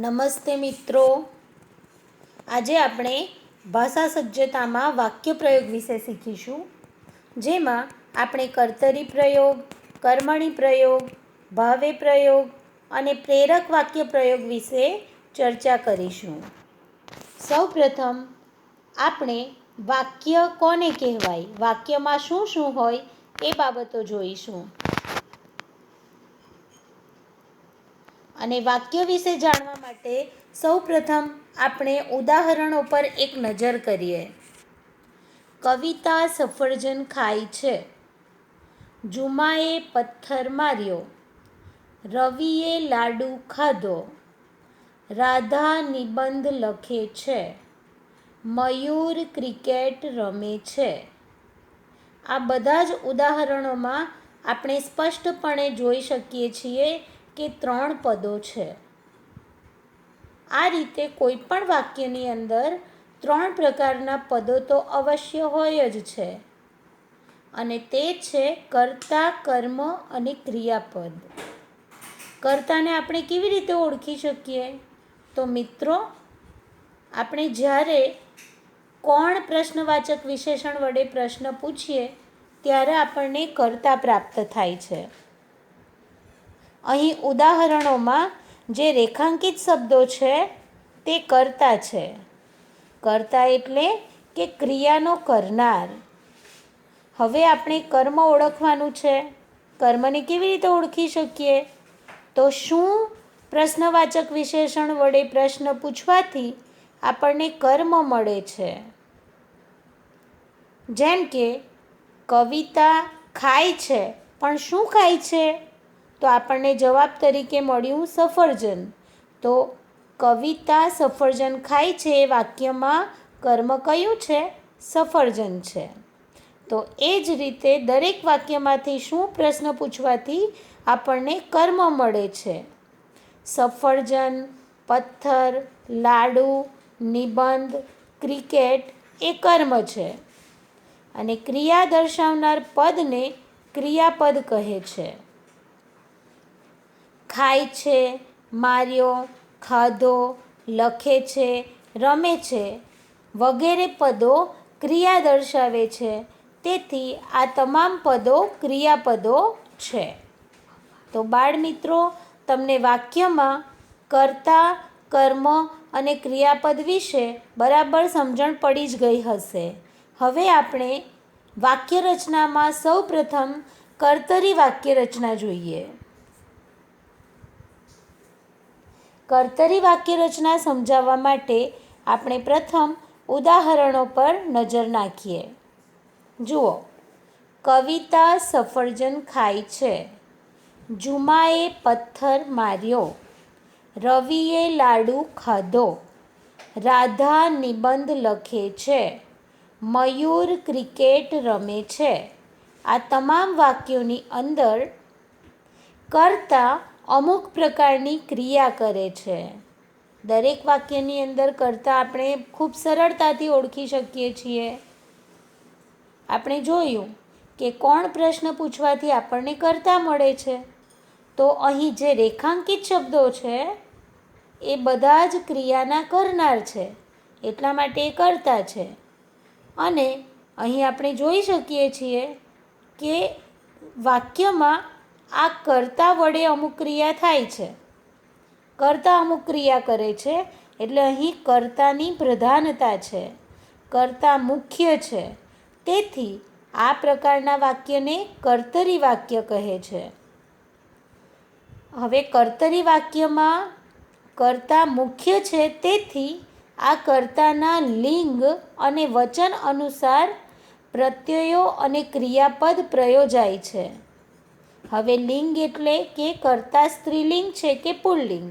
નમસ્તે મિત્રો, આજે આપણે ભાષા સજ્જતામાં વાક્ય પ્રયોગ વિશે શીખીશું, જેમાં આપણે કર્તરી પ્રયોગ, કર્મણી પ્રયોગ, ભાવે પ્રયોગ અને પ્રેરક વાક્ય પ્રયોગ વિશે ચર્ચા કરીશું. સૌપ્રથમ આપણે વાક્ય કોને કહેવાય, વાક્યમાં શું શું હોય એ બાબતો જોઈશું. અને વાક્ય વિશે જાણવા માટે સૌપ્રથમ આપણે ઉદાહરણો પર એક નજર કરીએ. કવિતા સફરજન ખાય છે. જુમાએ પથ્થર માર્યો. રવિએ લાડુ ખાધો. રાધા નિબંધ લખે છે. મયુર ક્રિકેટ રમે છે. આ બધા જ ઉદાહરણોમાં આપણે સ્પષ્ટપણે જોઈ શકીએ છીએ કે 3 પદો છે. આ રીતે કોઈ પણ વાક્યની અંદર 3 પ્રકારના પદો તો અવશ્ય હોય જ છે, અને તે છે કર્તા, કર્મ અને ક્રિયાપદ. કર્તાને આપણે કેવી રીતે ઓળખી શકીએ? તો મિત્રો, આપણે જ્યારે કોણ પ્રશ્નવાચક વિશેષણ વડે પ્રશ્ન પૂછીએ ત્યારે આપણને કર્તા પ્રાપ્ત થાય છે. અહીં ઉદાહરણોમાં જે રેખાંકિત શબ્દો છે તે કર્તા છે. કર્તા એટલે કે ક્રિયાનો કરનાર. હવે આપણે કર્મ ઓળખવાનું છે. કર્મને કેવી રીતે ઓળખી શકીએ? તો શું પ્રશ્નવાચક વિશેષણ વડે પ્રશ્ન પૂછવાથી આપણને કર્મ મળે છે? જેમ કે કવિતા ખાય છે, પણ શું ખાય છે? તો આપણને જવાબ તરીકે મળ્યું સફરજન. તો કવિતા સફરજન ખાય છે એ વાક્યમાં કર્મ કયું છે? સફરજન છે. તો એ જ રીતે દરેક વાક્યમાંથી શું પ્રશ્ન પૂછવાથી આપણને કર્મ મળે છે? સફરજન, પથ્થર, લાડુ, નિબંધ, ક્રિકેટ એ કર્મ છે. અને ક્રિયા દર્શાવનાર પદને ક્રિયાપદ કહે છે. ખાય છે, માર્યો, ખાધો, લખે છે, રમે છે વગેરે પદો ક્રિયા દર્શાવે છે. તેથી આ તમામ પદો ક્રિયાપદો છે. તો બાળમિત્રો, તમને વાક્યમાં કર્તા, કર્મ અને ક્રિયાપદ વિશે બરાબર સમજણ પડી જ ગઈ હશે. હવે આપણે વાક્ય રચનામાં સૌપ્રથમ કર્તરી વાક્ય રચના જોઈએ. કર્તરી વાક્ય રચના સમજાવવા માટે આપણે પ્રથમ ઉદાહરણો પર નજર નાખીએ. જુઓ, કવિતા સફરજન ખાય છે. જુમાએ પથ્થર માર્યો. રવિએ લાડુ ખાધો. રાધા નિબંધ લખે છે. મયુર ક્રિકેટ રમે છે. આ તમામ વાક્યોની અંદર કર્તા અમુક પ્રકારની ક્રિયા કરે છે. દરેક વાક્યની અંદર કર્તા આપણે ખૂબ સરળતાથી ઓળખી શકીએ છીએ. આપણે જોયું કે કોણ પ્રશ્ન પૂછવાથી આપણને કર્તા મળે છે. તો અહીં જે રેખાંકિત શબ્દો છે એ બધા જ ક્રિયાના કરનાર છે, એટલા માટે એ કર્તા છે. અને અહીં આપણે જોઈ શકીએ છીએ કે વાક્યમાં આ કર્તા વડે અમુક ક્રિયા થાય છે. કર્તા અમુક ક્રિયા કરે છે, એટલે અહીં કર્તાની પ્રધાનતા છે. કર્તા મુખ્ય છે. તેથી આ પ્રકારના વાક્યને કર્તરી વાક્ય કહે છે. હવે કર્તરી વાક્યમાં કર્તા મુખ્ય છે, તેથી આ કર્તાના લિંગ અને વચન અનુસાર પ્રત્યયો અને ક્રિયાપદ પ્રયોજાય છે. હવે લિંગ એટલે કે કર્તા સ્ત્રીલિંગ છે કે પુલ્લિંગ.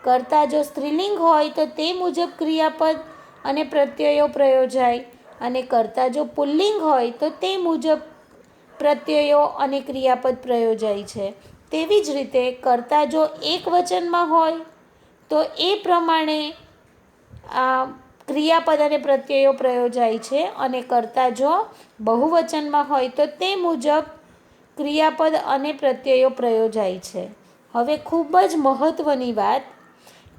કર્તા જો સ્ત્રીલિંગ હોય તો તે મુજબ ક્રિયાપદ અને પ્રત્યયો પ્રયોજાય, અને કર્તા જો પુલ્લિંગ હોય તો તે મુજબ પ્રત્યયો અને ક્રિયાપદ પ્રયોજાય છે. તેવી જ રીતે કર્તા જો એક વચનમાં હોય તો એ પ્રમાણે ક્રિયાપદ અને પ્રત્યયો પ્રયોજાય છે, અને કર્તા જો બહુવચનમાં હોય તો તે મુજબ ક્રિયાપદ અને પ્રત્યયો પ્રયોજાય છે. હવે ખૂબ જ મહત્ત્વની વાત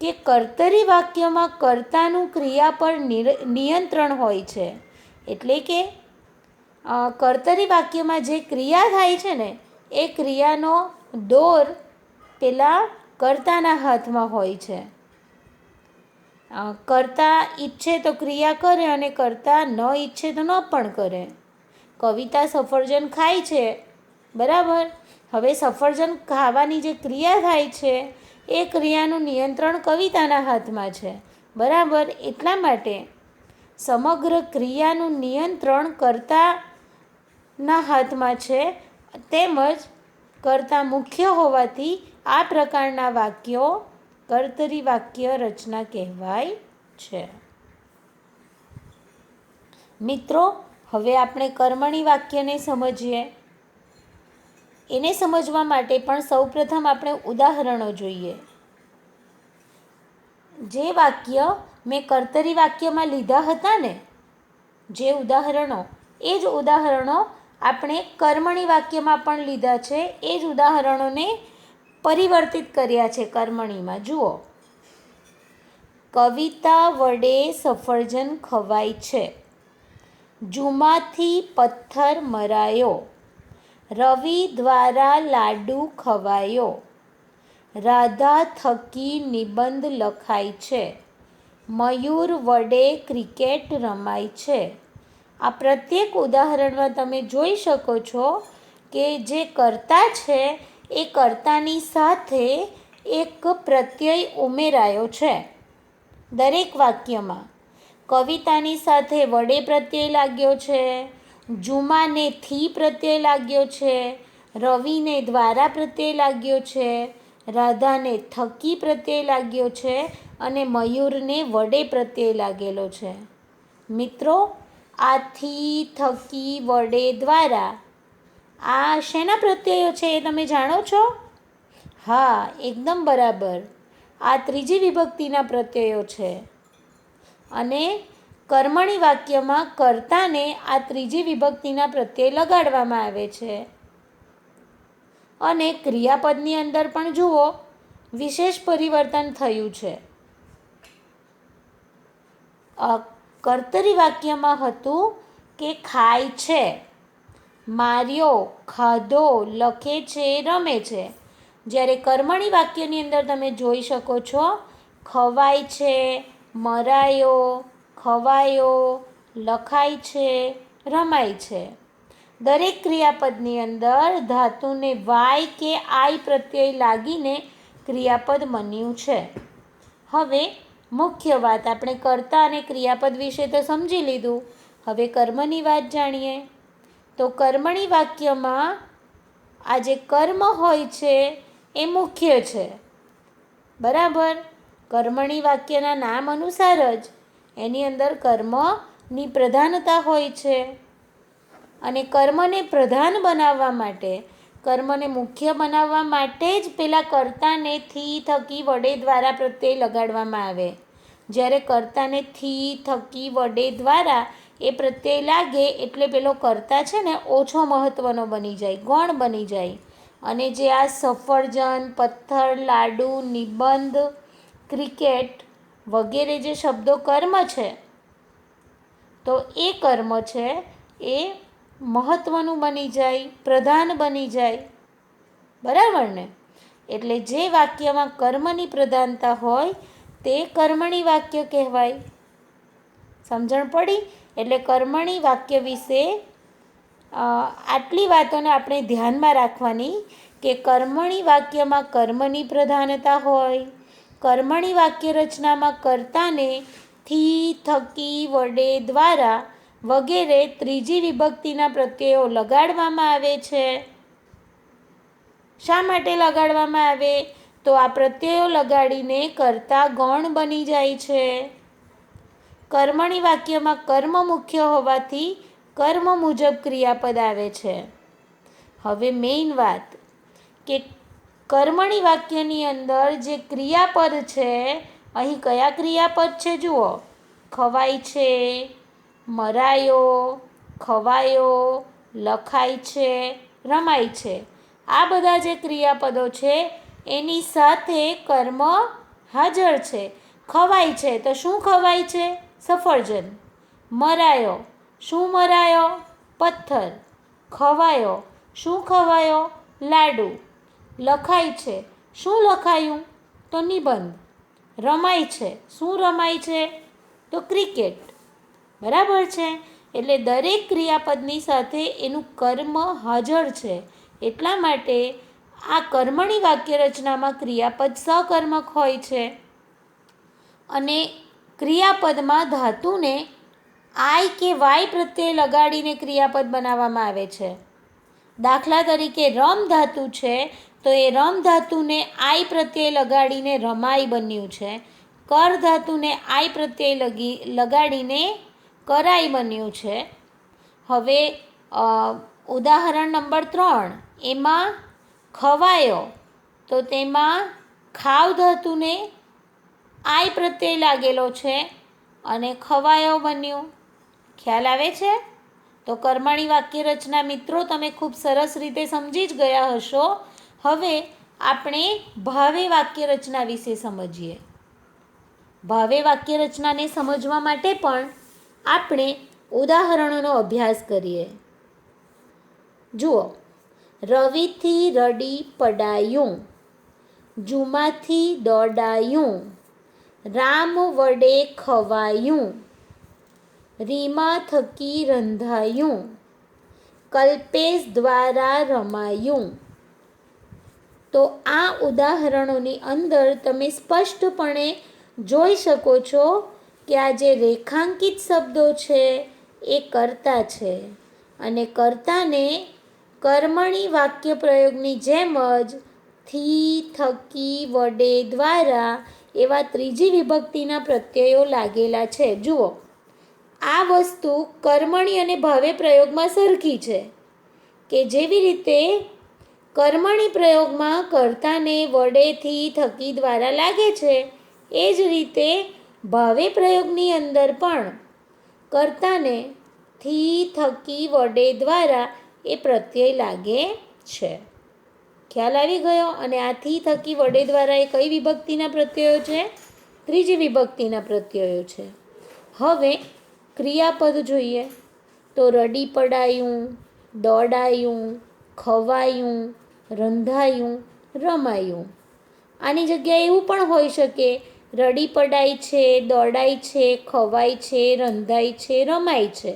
કે કર્તરી વાક્યમાં કર્તાનું ક્રિયા પર નિયંત્રણ હોય છે. એટલે કે કર્તરી વાક્યમાં જે ક્રિયા થાય છે ને એ ક્રિયાનો દોર પેલા કર્તાના હાથમાં હોય છે. કર્તા ઈચ્છે તો ક્રિયા કરે અને કર્તા ન ઈચ્છે તો ન પણ કરે. કવિતા સફરજન ખાય છે, બરાબર. હવે સફરજન ખાવાની જે ક્રિયા થાય છે એ ક્રિયાનું નિયંત્રણ કવિતાના હાથમાં છે, બરાબર. એટલા માટે સમગ્ર ક્રિયાનું નિયંત્રણ કર્તાના હાથમાં છે, તેમજ કર્તા મુખ્ય હોવાથી આ પ્રકારના વાક્યો કર્તરી વાક્ય રચના કહેવાય છે. મિત્રો, હવે આપણે કર્મણી વાક્યને સમજીએ. એને સમજવા માટે પણ સૌપ્રથમ આપણે ઉદાહરણો જોઈએ. જે વાક્ય મેં કર્તરી વાક્યમાં લીધા હતા ને, જે ઉદાહરણો, એ જ ઉદાહરણો આપણે કર્મણી વાક્યમાં પણ લીધા છે. એ જ ઉદાહરણોને પરિવર્તિત કર્યા છે કર્મણીમાં. જુઓ, કવિતા વડે સફરજન ખવાય છે, જુમાથી પથ્થર મરાયો, રવિ દ્વારા લાડુ ખવાયો, રાધા થકી નિબંધ લખાય છે, મયુર વડે ક્રિકેટ રમાય છે. આ પ્રત્યેક ઉદાહરણમાં તમે જોઈ શકો છો કે જે કર્તા છે એ કર્તાની સાથે એક પ્રત્યય ઉમેરાયો છે દરેક વાક્યમાં. કવિતાની સાથે વડે પ્રત્યય લાગ્યો છે, જુમાને થી પ્રત્યય લાગ્યો છે, રવિને દ્વારા પ્રત્યય લાગ્યો છે, રાધાને થકી પ્રત્યય લાગ્યો છે અને મયુરને વડે પ્રત્યય લાગેલો છે. મિત્રો, આ થી, થકી, વડે, દ્વારા આ શેના પ્રત્યયો છે એ તમે જાણો છો? હા, એકદમ બરાબર. આ ત્રીજી વિભક્તિના પ્રત્યયો છે અને કર્મણી વાક્યમાં કર્તાને આ ત્રીજી વિભક્તિના પ્રત્યય લગાડવામાં આવે છે. અને ક્રિયાપદની અંદર પણ જુઓ, વિશેષ પરિવર્તન થયું છે. કર્તરી વાક્યમાં હતું કે ખાય છે, માર્યો, ખાધો, લખે છે, રમે છે. જ્યારે કર્મણી વાક્યની અંદર તમે જોઈ શકો છો ખવાય છે, મરાયો, ખવાયો, લખાય છે, રમાય છે. દરેક ક્રિયાપદની અંદર ધાતુને વાય કે આઈ પ્રત્યય લાગીને ક્રિયાપદ બન્યું છે. હવે મુખ્ય વાત, આપણે કર્તા અને ક્રિયાપદ વિશે તો સમજી લીધું. હવે કર્મની વાત જાણીએ. તો કર્મણી વાક્યમાં આ જે કર્મ હોય છે એ મુખ્ય છે, બરાબર. કર્મણી વાક્યના નામ અનુસાર જ એની અંદર કર્મની પ્રધાનતા હોય છે. અને કર્મને પ્રધાન બનાવવા માટે, કર્મને મુખ્ય બનાવવા માટે જ પેલા કર્તાને થી, થકી, વડે, દ્વારા પ્રત્યય લગાડવામાં આવે. જ્યારે કર્તાને થી, થકી, વડે, દ્વારા એ પ્રત્યય લાગે એટલે પેલો કર્તા છે ને ઓછો મહત્ત્વનો બની જાય, ગૌણ બની જાય. અને જે આ સફરજન, પથ્થર, લાડુ, નિબંધ, ક્રિકેટ વગેરે જે શબ્દો કર્મ છે, તો એ કર્મ છે એ મહત્ત્વનું બની જાય, પ્રધાન બની જાય, બરાબર ને. એટલે જે વાક્યમાં કર્મની પ્રધાનતા હોય તે કર્મણી વાક્ય કહેવાય. સમજણ પડી? એટલે કર્મણી વાક્ય વિશે આટલી વાતોને આપણે ધ્યાનમાં રાખવાની કે કર્મણી વાક્યમાં કર્મની પ્રધાનતા હોય, કર્મણી વાક્ય રચનામાં કર્તાને થી, થકી, વડે, દ્વારા વગેરે ત્રીજી વિભક્તિના પ્રત્યયો લગાડવામાં આવે છે. શા માટે લગાડવામાં આવે? તો આ પ્રત્યયો લગાડીને કર્તા ગૌણ બની જાય છે. કર્મણી વાક્યમાં કર્મ મુખ્ય હોવાથી કર્મ મુજબ ક્રિયાપદ આવે છે. હવે મેઇન વાત કે કર્મણી વાક્યની અંદર જે ક્રિયાપદ છે, અહીં કયા ક્રિયાપદ છે જુઓ, ખવાય છે, મરાયો, ખવાયો, લખાય છે, રમાય છે. આ બધા જે ક્રિયાપદો છે એની સાથે કર્મ હાજર છે. ખવાય છે તો શું ખવાય છે? સફરજન. મરાયો, શું મરાયો? પથ્થર. ખવાયો, શું ખવાયો? લાડુ. લખાય છે, શું લખાયું? તો નિબંધ. રમાય છે, શું રમાય છે? તો ક્રિકેટ. બરાબર છે. એટલે દરેક ક્રિયાપદની સાથે એનું કર્મ હાજર છે. એટલા માટે આ કર્મણી વાક્યરચનામાં ક્રિયાપદ સકર્મક હોય છે અને ક્રિયાપદમાં ધાતુને આઈ કે વાય પ્રત્યે લગાડીને ક્રિયાપદ બનાવવામાં આવે છે. દાખલા તરીકે રમ ધાતુ છે તો એ રમ ધાતુને આઈ પ્રત્યે લગાડીને રમાઈ બન્યું છે. કર ધાતુને આઈ પ્રત્યે લગાડીને કરાઈ બન્યું છે. હવે ઉદાહરણ નંબર 3 એમાં ખવાયો તો તેમાં ખાવ ધાતુને આઈ પ્રત્યય લાગેલો છે અને ખવાયો બન્યું. ખ્યાલ આવે છે? તો કર્મણી વાક્યરચના મિત્રો તમે ખૂબ સરસ રીતે સમજી જ ગયા હશો. હવે આપણે ભાવે વાક્યરચના વિશે સમજીએ. ભાવે વાક્યરચનાને સમજવા માટે પણ આપણે ઉદાહરણોનો અભ્યાસ કરીએ. જુઓ, રવિથી રડી પડાયું, જુમાથી દોડાયું, રામ વડે ખવાયું, રીમા થકી રંધાયું, કલ્પેશ દ્વારા રમાયું. તો આ ઉદાહરણોની અંદર તમે સ્પષ્ટપણે જોઈ શકો છો કે આ જે રેખાંકિત શબ્દો છે એ કર્તા છે અને કર્તાને કર્મણી વાક્ય પ્રયોગની જેમ જ થી, થકી, વડે, દ્વારા એવા ત્રીજી વિભક્તિના પ્રત્યયો લાગેલા છે. જુઓ, આ વસ્તુ કર્મણી અને ભાવે પ્રયોગમાં સરખી છે કે જેવી રીતે કર્મણી પ્રયોગમાં કર્તાને વડેથી, થકી, દ્વારા લાગે છે એ જ રીતે ભાવે પ્રયોગની અંદર પણ કર્તાને થી, થકી, વડે, દ્વારા એ પ્રત્યય લાગે છે. ખ્યાલ આવી ગયો? અને આ થી, થકી, વડે, દ્વારા એ કઈ વિભક્તિના પ્રત્યયો છે? ત્રીજી વિભક્તિના પ્રત્યયો છે. હવે ક્રિયાપદ જોઈએ તો રડી પડાયું, દોડાયું, ખવાયું, રંધાયું, રમાયું. આની જગ્યાએ એવું પણ હોઈ શકે રડી પડાય છે, દોડાય છે, ખવાય છે, રંધાય છે, રમાય છે.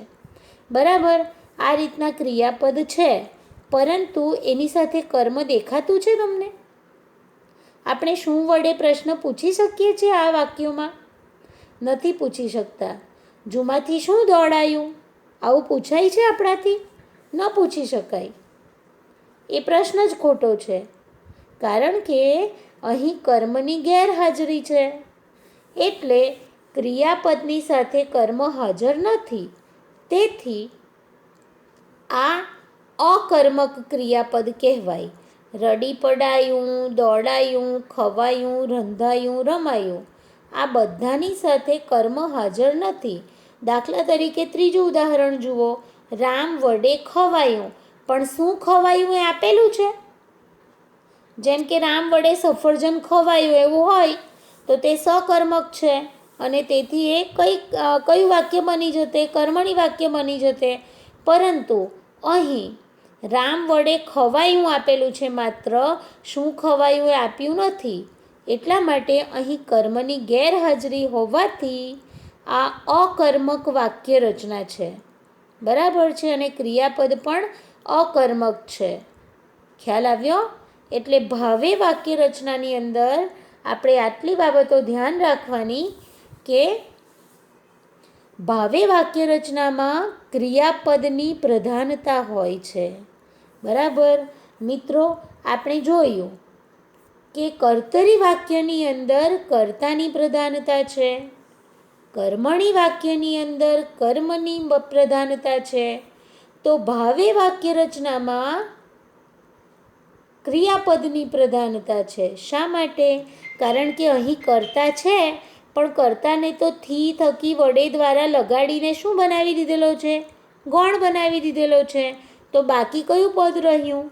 બરાબર? આ રીતના ક્રિયાપદ છે પરંતુ એની સાથે કર્મ દેખાતું છે તમને? આપણે શું વડે પ્રશ્ન પૂછી શકીએ છીએ આ વાક્યોમાં? નથી પૂછી શકતા. જુમાથી શું દોડાયું? આવું પૂછાય છે આપણાથી? ન પૂછી શકાય. એ પ્રશ્ન જ ખોટો છે કારણ કે અહીં કર્મની ગેરહાજરી છે. એટલે ક્રિયાપદની સાથે કર્મ હાજર નથી. તેથી આ અકર્મક ક્રિયાપદ કહેવાય. રડી પડાયું, દોડાયું, ખવાયું, રંધાયું, રમાયું આ બધાની સાથે કર્મ હાજર નથી. દાખલા તરીકે ત્રીજું ઉદાહરણ જુઓ, રામ વડે ખવાયું. પણ શું ખવાયું એ આપેલું છે? જેમ કે રામ વડે સફરજન ખવાયું એવું હોય તો તે સકર્મક છે અને તેથી એ કયું વાક્ય બની જતે? કર્મણી વાક્ય બની જતે. પરંતુ અહીં રામ વડે ખવાયું આપેલું છે, માત્ર શું ખવાયું એ આપ્યું નથી. એટલા માટે અહીં કર્મની ગેરહાજરી હોવાથી આ અકર્મક વાક્ય રચના છે. બરાબર છે? અને ક્રિયાપદ પણ અકર્મક છે. ખ્યાલ આવ્યો? એટલે ભાવે વાક્ય રચનાની અંદર આપણે આટલી બાબતો ધ્યાન રાખવાની કે ભાવે વાક્ય રચનામાં ક્રિયાપદની પ્રધાનતા હોય છે. બરાબર? મિત્રો, આપણે જોયું કે કર્તરી વાક્યની અંદર કર્તાની પ્રધાનતા છે, કર્મણી વાક્યની અંદર કર્મની પ્રધાનતા છે. તો ભાવે વાક્ય રચનામાં ક્રિયાપદની પ્રધાનતા છે. શા માટે? કારણ કે અહીં કર્તા છે પણ કર્તાને તો થી, થકી, વડે, દ્વારા લગાડીને શું બનાવી દીધેલો છે? ગૌણ બનાવી દીધેલો છે. તો બાકી કયું પદ રહ્યું?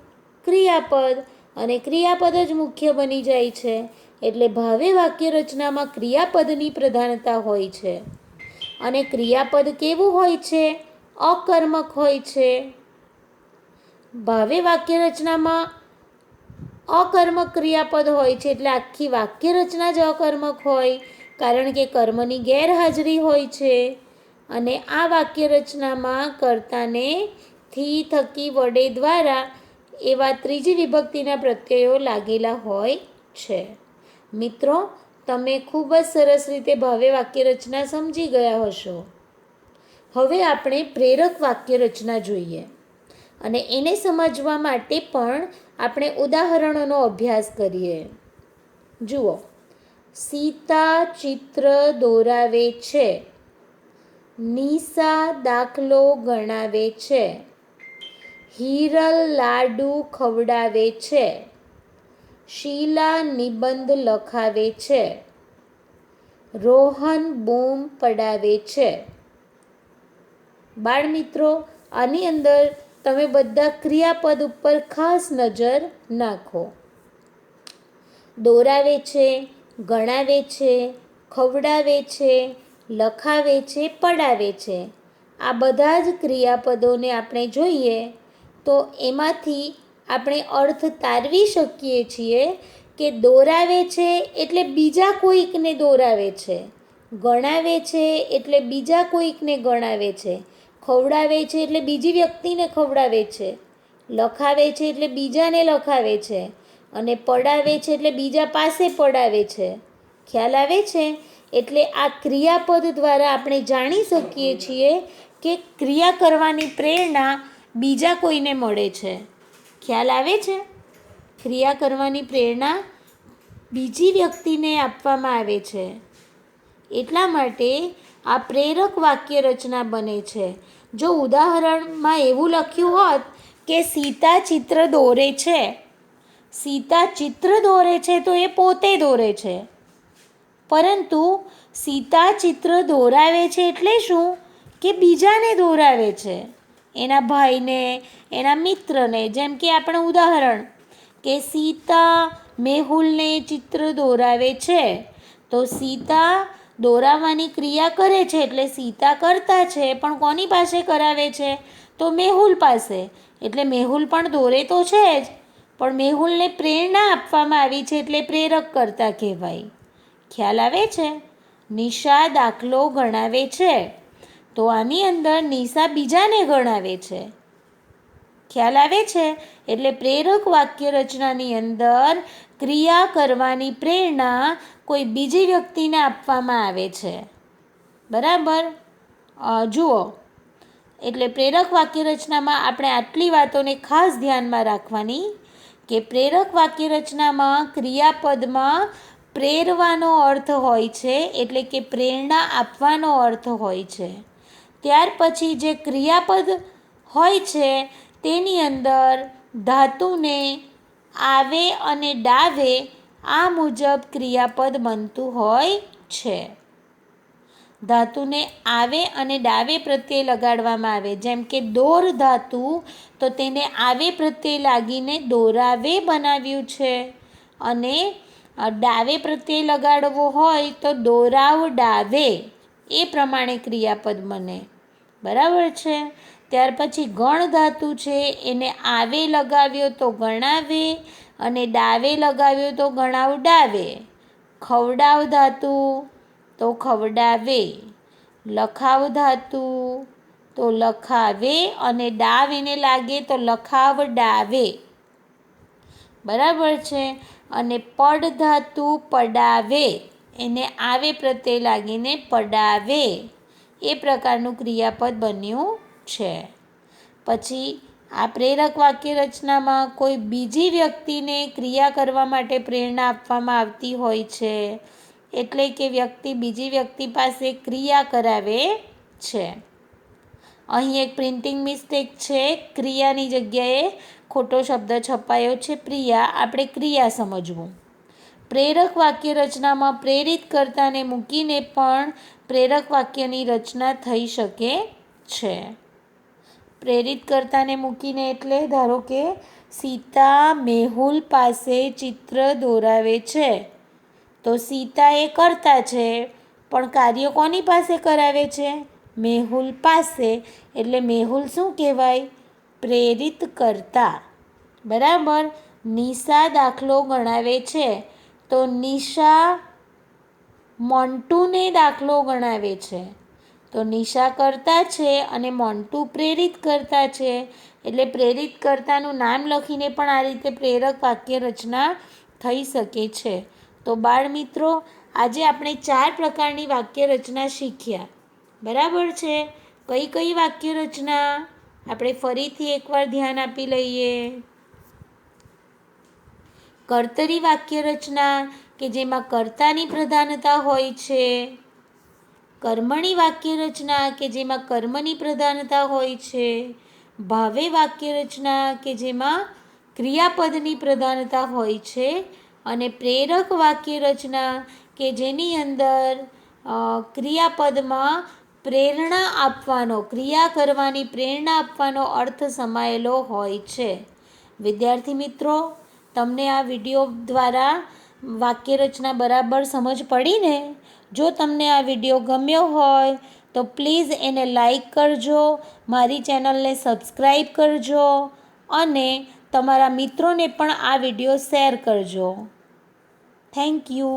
ક્રિયાપદ. અને ક્રિયાપદ જ મુખ્ય બની જાય છે. એટલે ભાવે વાક્ય રચનામાં ક્રિયાપદની પ્રધાનતા હોય છે. અને ક્રિયાપદ કેવું હોય છે? અકર્મક હોય છે. ભાવે વાક્ય રચનામાં અકર્મક ક્રિયાપદ હોય છે, એટલે આખી વાક્ય રચના જ અકર્મક હોય, કારણ કે કર્મની ગેરહાજરી હોય છે. અને આ વાક્ય રચનામાં કર્તાને થી, થકી, વડે, દ્વારા એવા ત્રીજી વિભક્તિના પ્રત્યયો લાગેલા હોય છે. મિત્રો, તમે ખૂબ જ સરસ રીતે ભાવે વાક્ય રચના સમજી ગયા હશો. હવે આપણે પ્રેરક વાક્ય રચના જોઈએ, અને એને સમજવા માટે પણ આપણે ઉદાહરણોનો અભ્યાસ કરીએ. જુઓ, સીતા ચિત્ર દોરાવે છે. નિશા દાખલો ગણાવે છે. હિરલ લાડુ ખવડાવે છે. શીલા નિબંધ લખાવે છે. રોહન બૂમ પડાવે છે. બાળમિત્રો, આની અંદર તમે બધા ક્રિયાપદ ઉપર ખાસ નજર નાખો. દોરાવે છે, ગણાવે છે, ખવડાવે છે, લખાવે છે, પડાવે છે. આ બધા જ ક્રિયાપદોને આપણે જોઈએ તો એમાંથી આપણે અર્થ તારવી શકીએ છીએ કે દોરાવે છે એટલે બીજા કોઈકને દોરાવે છે, ગણાવે છે એટલે બીજા કોઈકને ગણાવે છે, ખવડાવે છે એટલે બીજી વ્યક્તિને ખવડાવે છે, લખાવે છે એટલે બીજાને લખાવે છે, અને પડાવે છે એટલે બીજા પાસે પડાવે છે. ખ્યાલ આવે છે? એટલે આ ક્રિયાપદ દ્વારા આપણે જાણી શકીએ છીએ કે ક્રિયા કરવાની પ્રેરણા બીજા કોઈને મળે છે. ખ્યાલ આવે છે? ક્રિયા કરવાની પ્રેરણા બીજી વ્યક્તિને આપવામાં આવે છે. એટલા માટે આ પ્રેરક વાક્ય રચના બને છે. જો ઉદાહરણમાં એવું લખ્યું હોત કે સીતા ચિત્ર દોરે છે, સીતા ચિત્ર દોરે છે તો એ પોતે દોરે છે, પરંતુ સીતા ચિત્ર દોરાવે છે એટલે શું? કે બીજાને દોરાવે છે, એના ભાઈને, એના મિત્રને. જેમ કે આપણે ઉદાહરણ કે સીતા મેહુલને ચિત્ર દોરાવે છે, તો સીતા દોરાવવાની ક્રિયા કરે છે એટલે સીતા કરતા છે, પણ કોની પાસે કરાવે છે? તો મેહુલ પાસે. એટલે મેહુલ પણ દોરે તો છે જ, પણ મેહુલને પ્રેરણા આપવામાં આવી છે એટલે પ્રેરક કર્તા કહેવાય. ખ્યાલ આવે છે? નિશા દાખલો ગણાવે છે, તો આની અંદર નિશા બીજાને ગણાવે છે. ખ્યાલ આવે છે? એટલે પ્રેરક વાક્ય રચનાની અંદર ક્રિયા કરવાની પ્રેરણા કોઈ બીજી વ્યક્તિને આપવામાં આવે છે. બરાબર? જુઓ, એટલે પ્રેરક વાક્ય રચનામાં આપણે આટલી વાતોને ખાસ ધ્યાનમાં રાખવાની કે પ્રેરક વાક્ય રચનામાં ક્રિયાપદમાં પ્રેરવાનો અર્થ હોય છે, એટલે કે પ્રેરણા આપવાનો અર્થ હોય છે. ત્યાર પછી જે ક્રિયાપદ હોય છે તેની અંદર ધાતુને આવે અને ડાવે આ મુજબ ક્રિયાપદ બનતું હોય છે. ધાતુને આવે અને ડાવે પ્રત્યે લગાડવામાં આવે. જેમ કે દોર ધાતુ, તો તેને આવે પ્રત્યે લાગીને દોરાવે બનાવ્યું છે, અને ડાવે પ્રત્યે લગાડવો હોય તો દોરાવડાવે, એ પ્રમાણે ક્રિયાપદ બને. બરાબર છે? ત્યાર પછી ગણ ધાતુ છે, એને આવે લગાવ્યો તો ગણાવે, અને ડાવે લગાવ્યો તો ગણાવડાવે. ખવડાવ ધાતુ તો ખવડાવે, લખાવ ધાતુ તો લખાવે, અને ડાવ એને લાગે તો લખાવડાવે. બરાબર છે? અને પડ ધાતુ પડાવે, એને આવે પ્રત્યે લાગીને પડાવે. એ પ્રકારનું ક્રિયાપદ બન્યું છે. પછી આ પ્રેરક વાક્ય રચનામાં કોઈ બીજી વ્યક્તિને ક્રિયા કરવા માટે પ્રેરણા આપવામાં આવતી હોય છે, એટલે કે વ્યક્તિ બીજી વ્યક્તિ પાસે ક્રિયા કરાવે છે. અહીં એક પ્રિન્ટિંગ મિસ્ટેક છે. ક્રિયાની જગ્યાએ ખોટો શબ્દ છપાયો છે, પ્રિયા. આપણે ક્રિયા સમજવું. પ્રેરક વાક્ય રચનામાં પ્રેરિત કર્તાને મૂકીને પણ પ્રેરક વાક્યની રચના થઈ શકે છે. પ્રેરિત કર્તાને મૂકીને એટલે ધારો કે સીતા મેહુલ પાસે ચિત્ર દોરાવે છે, તો સીતા એ કર્તા છે, પણ કાર્ય કોની પાસે કરાવે છે? મેહુલ પાસે. એટલે મેહુલ શું કહેવાય? પ્રેરિત કર્તા. બરાબર. નિશા દાખલો ગણાવે છે, તો નિશા મોન્ટુને દાખલો ગણાવે છે. તો નિશા કર્તા છે અને મોન્ટુ પ્રેરિત કર્તા છે. એટલે પ્રેરિત કર્તાનું નામ લખીને પણ આ રીતે પ્રેરક વાક્ય રચના થઈ શકે છે. તો બાળ મિત્રો, આજે આપણે 4 પ્રકારની વાક્ય રચના શીખ્યા. બરાબર છે. કઈ કઈ વાક્ય રચના? આપણે ફરીથી એકવાર ધ્યાન આપી લઈએ. કર્તરી વાક્ય રચના, કે જેમાં કર્તાની પ્રધાનતા હોય છે. કર્મણી વાક્ય રચના, કે જેમાં કર્મની પ્રધાનતા હોય છે. ભાવે વાક્ય રચના, કે જેમાં ક્રિયાપદની પ્રધાનતા હોય છે. અને પ્રેરક વાક્ય રચના, કે જેની અંદર ક્રિયાપદમાં પ્રેરણા આપવાનો, ક્રિયા કરવાની પ્રેરણા આપવાનો અર્થ સમાયેલો હોય છે. વિદ્યાર્થી મિત્રો, તમને આ વિડીયો દ્વારા વાક્ય રચના બરાબર સમજ પડી ને? જો તમને આ વિડીયો ગમ્યો હોય તો પ્લીઝ એને લાઈક કરજો, મારી ચેનલને સબસ્ક્રાઈબ કરજો અને તમારા મિત્રોને પણ આ વિડીયો શેર કરજો. Thank you.